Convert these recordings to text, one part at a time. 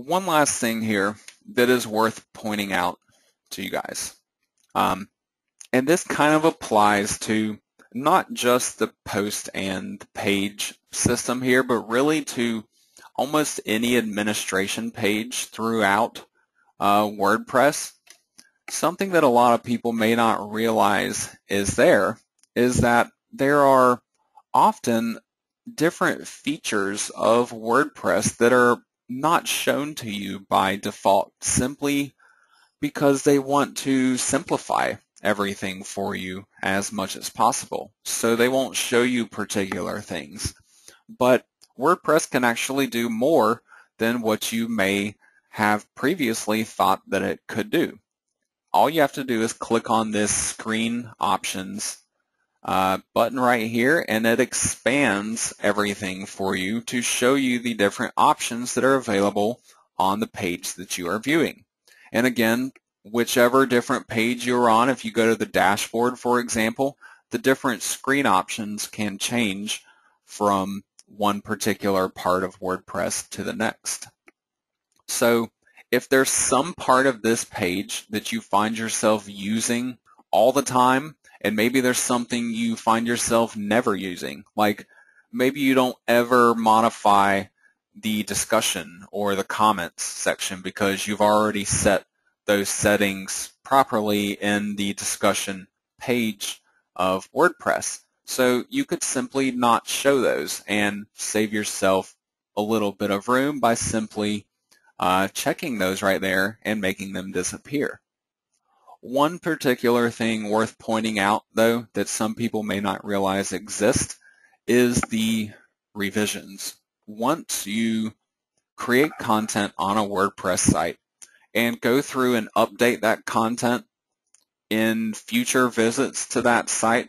One last thing here that is worth pointing out to you guys. And this kind of applies to not just the post and page system here, but really to almost any administration page throughout WordPress. Something that a lot of people may not realize is that there are often different features of WordPress that are not shown to you by default, simply because they want to simplify everything for you as much as possible. So they won't show you particular things. But WordPress can actually do more than what you may have previously thought that it could do. All you have to do is click on this Screen Options button right here, and it expands everything for you to show you the different options that are available on the page that you are viewing. And again, whichever different page you're on, if you go to the dashboard, for example, the different screen options can change from one particular part of WordPress to the next. So if there's some part of this page that you find yourself using all the time, and maybe there's something you find yourself never using, like maybe you don't ever modify the discussion or the comments section because you've already set those settings properly in the discussion page of WordPress. So you could simply not show those and save yourself a little bit of room by simply checking those right there and making them disappear. One particular thing worth pointing out, though, that some people may not realize exist is the revisions. Once you create content on a WordPress site and go through and update that content in future visits to that site,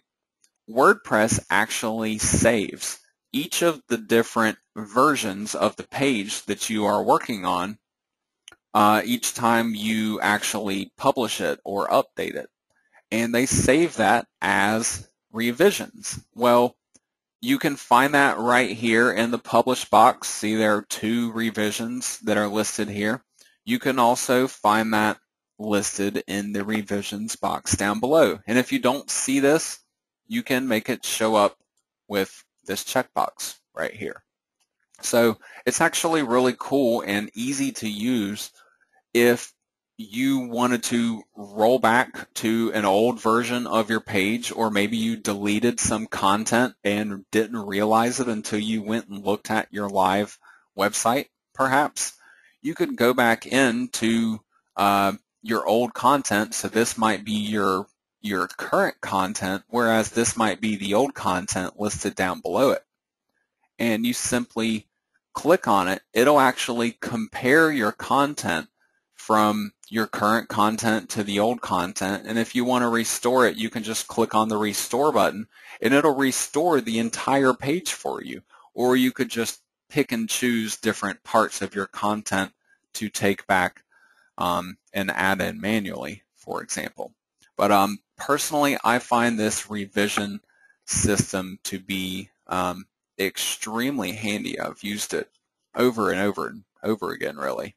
WordPress actually saves each of the different versions of the page that you are working on each time you actually publish it or update it. And they save that as revisions. Well, you can find that right here in the publish box. See, there are 2 revisions that are listed here. You can also find that listed in the revisions box down below. And if you don't see this, you can make it show up with this checkbox right here. So it's actually really cool and easy to use if you wanted to roll back to an old version of your page, or maybe you deleted some content and didn't realize it until you went and looked at your live website, perhaps. You could go back into your old content. So this might be your current content, whereas this might be the old content listed down below it. And you simply click on it. It'll actually compare your content from your current content to the old content, and if you want to restore it, you can just click on the restore button and it'll restore the entire page for you. Or you could just pick and choose different parts of your content to take back and add in manually, for example. But personally, I find this revision system to be extremely handy. I've used it over and over and over again, really.